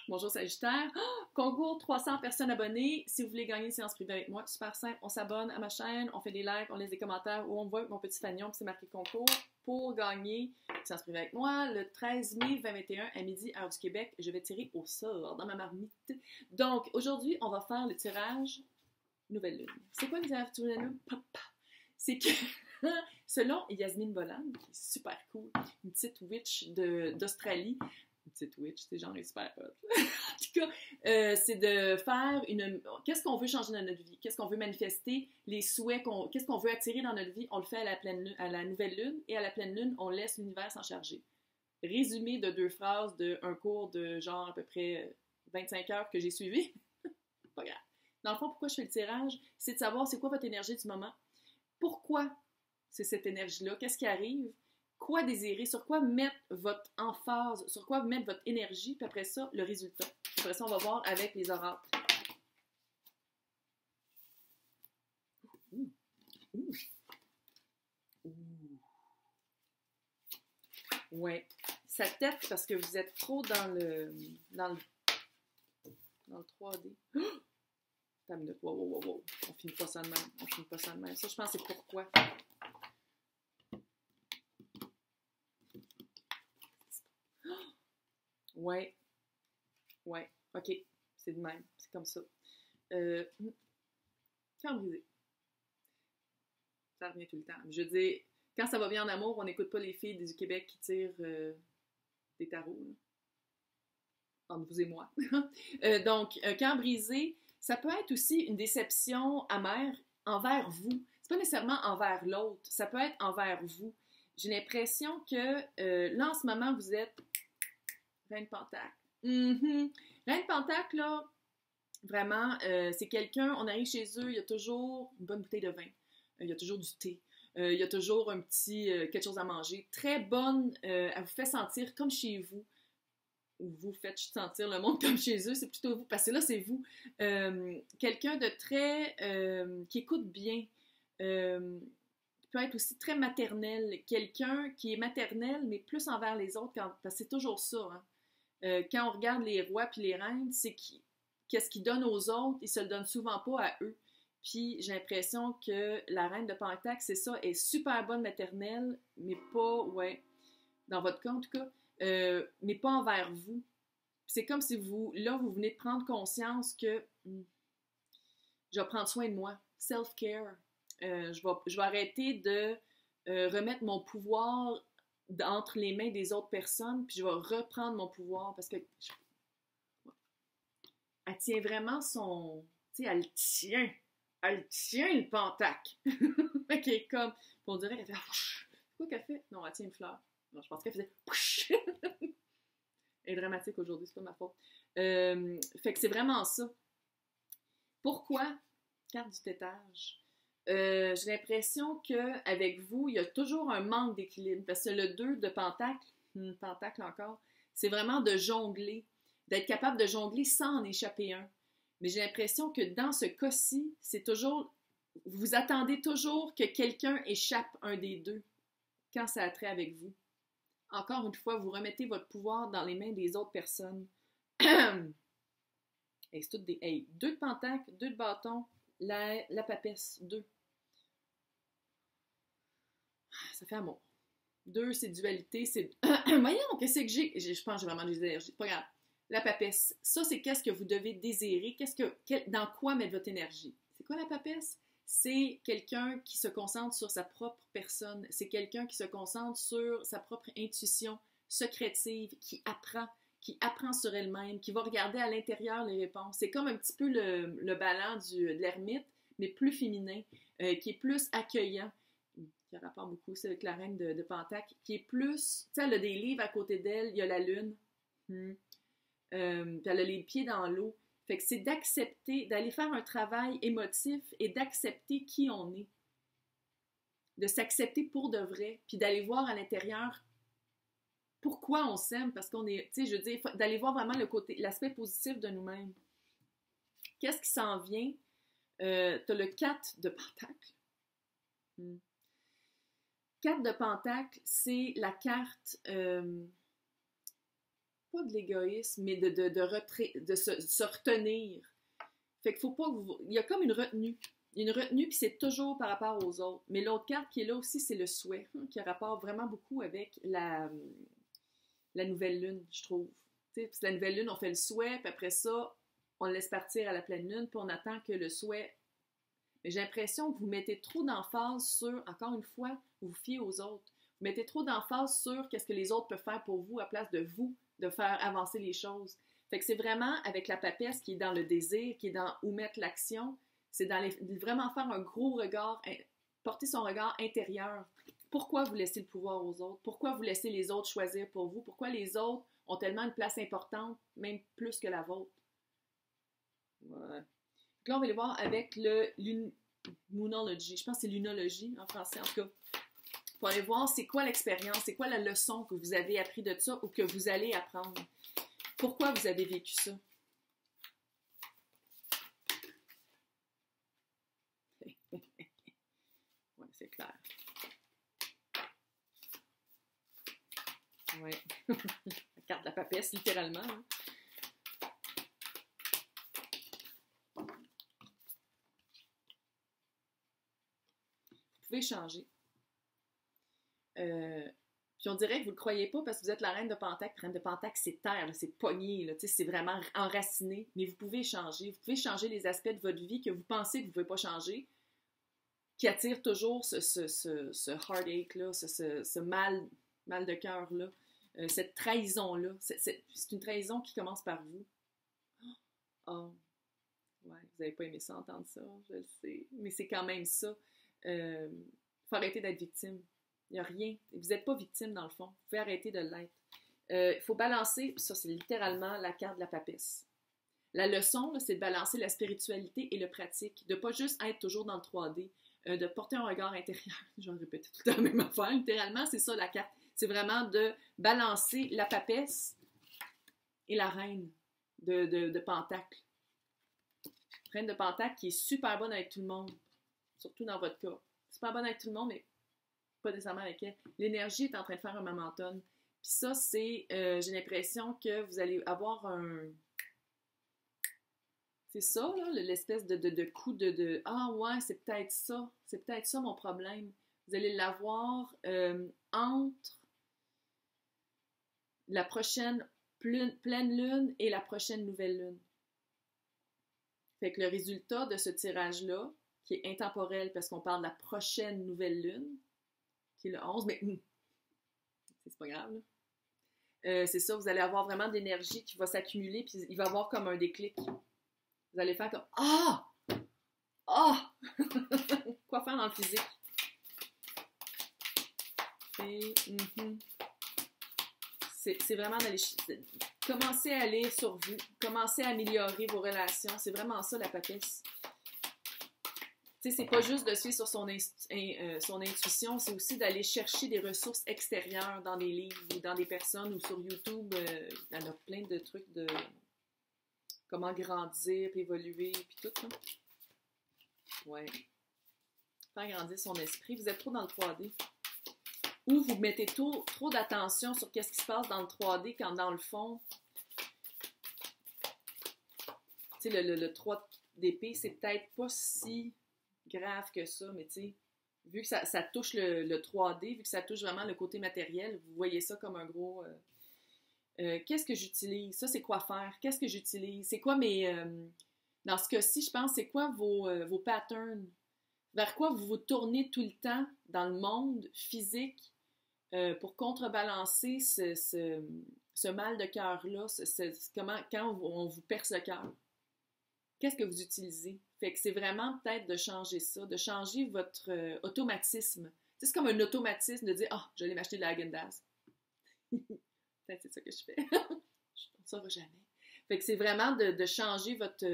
Bonjour Sagittaire. Oh, concours 300 personnes abonnées. Si vous voulez gagner une séance privée avec moi, super simple. On s'abonne à ma chaîne, on fait des likes, on laisse des commentaires où on voit mon petit fanion, puis c'est marqué concours pour gagner une séance privée avec moi. Le 13 mai 2021 à midi, heure du Québec, je vais tirer au sort dans ma marmite. Donc, aujourd'hui, on va faire le tirage Nouvelle Lune. C'est quoi le tirage Nouvelle Lune? Papa. C'est que, selon Yasmine Bolan, qui est super cool, une petite witch d'Australie, petite witch, c'est genre super hot. En tout cas, c'est de faire une... Qu'est-ce qu'on veut changer dans notre vie? Qu'est-ce qu'on veut manifester? Les souhaits, qu'est-ce qu'on veut attirer dans notre vie? On le fait à la pleine lune, à la nouvelle lune, et à la pleine lune, on laisse l'univers s'en charger. Résumé de 2 phrases d'un cours de genre à peu près 25 heures que j'ai suivi. Pas grave. Dans le fond, pourquoi je fais le tirage? C'est de savoir c'est quoi votre énergie du moment. Pourquoi c'est cette énergie-là? Qu'est-ce qui arrive? Quoi désirer, sur quoi mettre votre emphase, sur quoi mettre votre énergie, puis après ça, le résultat. Après ça, on va voir avec les oracles. Ouh. Ouh. Ouh. Ouais. Ça tête parce que vous êtes trop dans le 3D. T'as une minute. Wow. On finit pas ça de même. On finit pas ça de même. Ça, je pense, c'est pourquoi. Ouais. OK. C'est de même. C'est comme ça. Cœur brisé. Ça revient tout le temps. Je veux dire, quand ça va bien en amour, on n'écoute pas les filles du Québec qui tirent des tarots. Là. Entre vous et moi. Donc, cœur brisé, ça peut être aussi une déception amère envers vous. C'est pas nécessairement envers l'autre. Ça peut être envers vous. J'ai l'impression que là, en ce moment, vous êtes Reine de Pentacle. Reine de Pentacle, là, vraiment, c'est quelqu'un, on arrive chez eux, il y a toujours une bonne bouteille de vin, il y a toujours du thé, il y a toujours un petit quelque chose à manger. Très bonne, elle vous fait sentir comme chez vous. Ou vous faites sentir le monde comme chez eux, c'est plutôt vous, parce que là, c'est vous. Quelqu'un de très... qui écoute bien, peut être aussi très maternel. Quelqu'un qui est maternel, mais plus envers les autres, parce que c'est toujours ça, hein. Quand on regarde les rois puis les reines, c'est qu'est-ce qu'ils donnent aux autres, ils se le donnent souvent pas à eux. Puis j'ai l'impression que la reine de Pentacle, c'est ça, est super bonne maternelle, mais pas, ouais, dans votre cas en tout cas, mais pas envers vous. C'est comme si vous venez de prendre conscience que je vais prendre soin de moi. Self-care. Je vais arrêter de remettre mon pouvoir entre les mains des autres personnes, puis je vais reprendre mon pouvoir parce que elle tient vraiment son... Tu sais, elle tient le Pentacle. OK, comme, on dirait qu'elle fait... C'est quoi qu'elle fait? Non, elle tient une fleur. Non, je pense qu'elle faisait... Elle est dramatique aujourd'hui, c'est pas ma faute. Fait que c'est vraiment ça. Pourquoi? Carte du tétage. J'ai l'impression qu'avec vous, il y a toujours un manque d'équilibre. Parce que le 2 de Pentacle, Pentacle encore, c'est vraiment de jongler, d'être capable de jongler sans en échapper un. Mais j'ai l'impression que dans ce cas-ci, c'est toujours... Vous attendez toujours que quelqu'un échappe un des deux quand ça a trait avec vous. Encore une fois, vous remettez votre pouvoir dans les mains des autres personnes. Et c'est toutes des... Hey, 2 de Pentacle, 2 de bâton, la papesse, 2. Ça fait amour. 2, c'est dualité, c'est... Voyons, qu'est-ce que j'ai? Je pense que j'ai vraiment des énergies. Pas grave. La papesse, ça, c'est qu'est-ce que vous devez désirer, dans quoi mettre votre énergie. C'est quoi la papesse? C'est quelqu'un qui se concentre sur sa propre personne. C'est quelqu'un qui se concentre sur sa propre intuition secrétive, qui apprend sur elle-même, qui va regarder à l'intérieur les réponses. C'est comme un petit peu le ballon de l'ermite, mais plus féminin, qui est plus accueillant, qui a rapport beaucoup aussi avec la reine de Pentacle, qui est plus... Tu sais, elle a des livres à côté d'elle, il y a la lune, puis elle a les pieds dans l'eau. Fait que c'est d'accepter, d'aller faire un travail émotif et d'accepter qui on est. De s'accepter pour de vrai, puis d'aller voir à l'intérieur pourquoi on s'aime, parce qu'on est, tu sais, je veux dire, d'aller voir vraiment l'aspect positif de nous-mêmes. Qu'est-ce qui s'en vient? T'as le 4 de Pentacle. 4 de Pentacle, c'est la carte pas de l'égoïsme, mais de se retenir. Fait qu'il faut pas que vous... Il y a comme une retenue. Une retenue, puis c'est toujours par rapport aux autres. Mais l'autre carte qui est là aussi, c'est le souhait, qui a rapport vraiment beaucoup avec la nouvelle lune, je trouve. Puis la nouvelle lune, on fait le souhait, puis après ça, on le laisse partir à la pleine lune, puis on attend que le souhait... Mais j'ai l'impression que vous mettez trop d'emphase sur, encore une fois, vous vous fiez aux autres. Vous mettez trop d'emphase sur qu'est-ce que les autres peuvent faire pour vous à place de vous, de faire avancer les choses. Fait que c'est vraiment avec la papesse qui est dans le désir, qui est dans où mettre l'action, c'est dans vraiment faire un gros regard, porter son regard intérieur. Pourquoi vous laissez le pouvoir aux autres? Pourquoi vous laissez les autres choisir pour vous? Pourquoi les autres ont tellement une place importante, même plus que la vôtre? Ouais. Donc là, on va aller voir avec le Moonology. Je pense que c'est lunologie en français, en tout cas. Pour aller voir c'est quoi l'expérience, c'est quoi la leçon que vous avez appris de ça ou que vous allez apprendre. Pourquoi vous avez vécu ça? Oui, c'est clair. Oui. La carte de la papesse, littéralement. Hein. Vous pouvez changer. Puis on dirait que vous ne le croyez pas parce que vous êtes la reine de Pentacle. La reine de Pentacle, c'est terre, c'est pogné, c'est vraiment enraciné. Mais vous pouvez changer. Vous pouvez changer les aspects de votre vie que vous pensez que vous ne pouvez pas changer, qui attirent toujours ce heartache-là, ce mal de cœur-là, cette trahison-là. C'est une trahison qui commence par vous. Oh, ouais, vous n'avez pas aimé ça, entendre ça, je le sais. Mais c'est quand même ça. Il faut arrêter d'être victime. Il n'y a rien. Vous n'êtes pas victime, dans le fond. Vous pouvez arrêter de l'être. Il faut balancer, ça c'est littéralement la carte de la papesse. La leçon, c'est de balancer la spiritualité et le pratique, de ne pas juste être toujours dans le 3D, de porter un regard intérieur. Je vais répéter tout le temps la même affaire. Littéralement, c'est ça la carte. C'est vraiment de balancer la papesse et la reine de Pentacle. Reine de Pentacle qui est super bonne avec tout le monde, surtout dans votre cas. Super bonne avec tout le monde, mais pas nécessairement avec elle. L'énergie est en train de faire un momentum. Puis ça, c'est, j'ai l'impression que vous allez avoir un... C'est ça, là, l'espèce de coup de... Ah ouais, c'est peut-être ça mon problème. Vous allez l'avoir entre la prochaine pleine lune et la prochaine nouvelle lune. Fait que le résultat de ce tirage-là, qui est intemporel parce qu'on parle de la prochaine nouvelle lune, qui est le 11, mais c'est pas grave, là. C'est ça, vous allez avoir vraiment d'énergie qui va s'accumuler, puis il va y avoir comme un déclic. Vous allez faire comme « Ah! Ah! » Quoi faire dans le physique? Et, c'est vraiment d'aller... Commencez à aller sur vous, commencez à améliorer vos relations. C'est vraiment ça, la papesse. Tu sais, c'est pas juste de suivre sur son intuition, c'est aussi d'aller chercher des ressources extérieures dans des livres ou dans des personnes ou sur YouTube. Il y en a plein de trucs de comment grandir, puis évoluer, puis tout ça. Ouais. Faire grandir son esprit. Vous êtes trop dans le 3D. Ou vous mettez trop d'attention sur qu'est-ce qui se passe dans le 3D quand dans le fond, tu sais, le 3 d'épée, c'est peut-être pas si grave que ça, mais tu sais, vu que ça touche le 3D, vu que ça touche vraiment le côté matériel, vous voyez ça comme un gros... qu'est-ce que j'utilise? Ça, c'est quoi faire? Qu'est-ce que j'utilise? C'est quoi mes... dans ce cas-ci, je pense, c'est quoi vos patterns? Vers quoi vous vous tournez tout le temps dans le monde physique pour contrebalancer ce mal de cœur-là, quand on vous perce le cœur? Qu'est-ce que vous utilisez? Fait que c'est vraiment peut-être de changer ça, de changer votre automatisme. C'est comme un automatisme de dire « Ah, je vais aller m'acheter de la Häagen-Dazs. » Peut-être c'est ça que je fais. Ça va jamais. Fait que c'est vraiment de changer votre...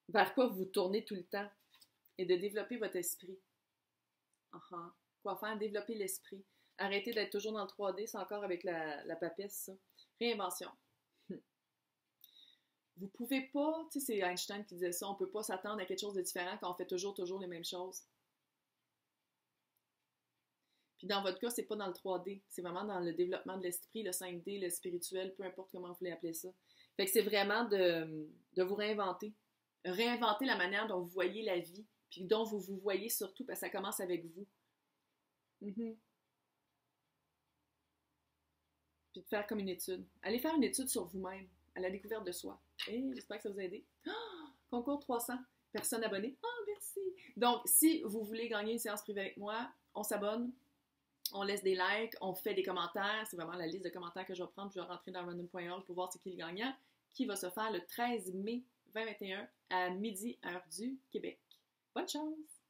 vers quoi vous vous tournez tout le temps et de développer votre esprit. Quoi faire? Développer l'esprit. Arrêtez d'être toujours dans le 3D, c'est encore avec la papesse, ça. Réinvention. Vous pouvez pas, tu sais, c'est Einstein qui disait ça, on peut pas s'attendre à quelque chose de différent quand on fait toujours les mêmes choses. Puis dans votre cas, c'est pas dans le 3D, c'est vraiment dans le développement de l'esprit, le 5D, le spirituel, peu importe comment vous voulez appeler ça. Fait que c'est vraiment de vous réinventer. Réinventer la manière dont vous voyez la vie, puis dont vous vous voyez surtout, parce que ça commence avec vous. Mhm. Puis de faire comme une étude. Allez faire une étude sur vous-même, à la découverte de soi. Et j'espère que ça vous a aidé. Oh, concours 300 personnes abonnées. Oh, merci! Donc, si vous voulez gagner une séance privée avec moi, on s'abonne, on laisse des likes, on fait des commentaires. C'est vraiment la liste de commentaires que je vais prendre. Je vais rentrer dans random.org pour voir c'est qui le gagnant, qui va se faire le 13 mai 2021 à midi, heure du Québec. Bonne chance!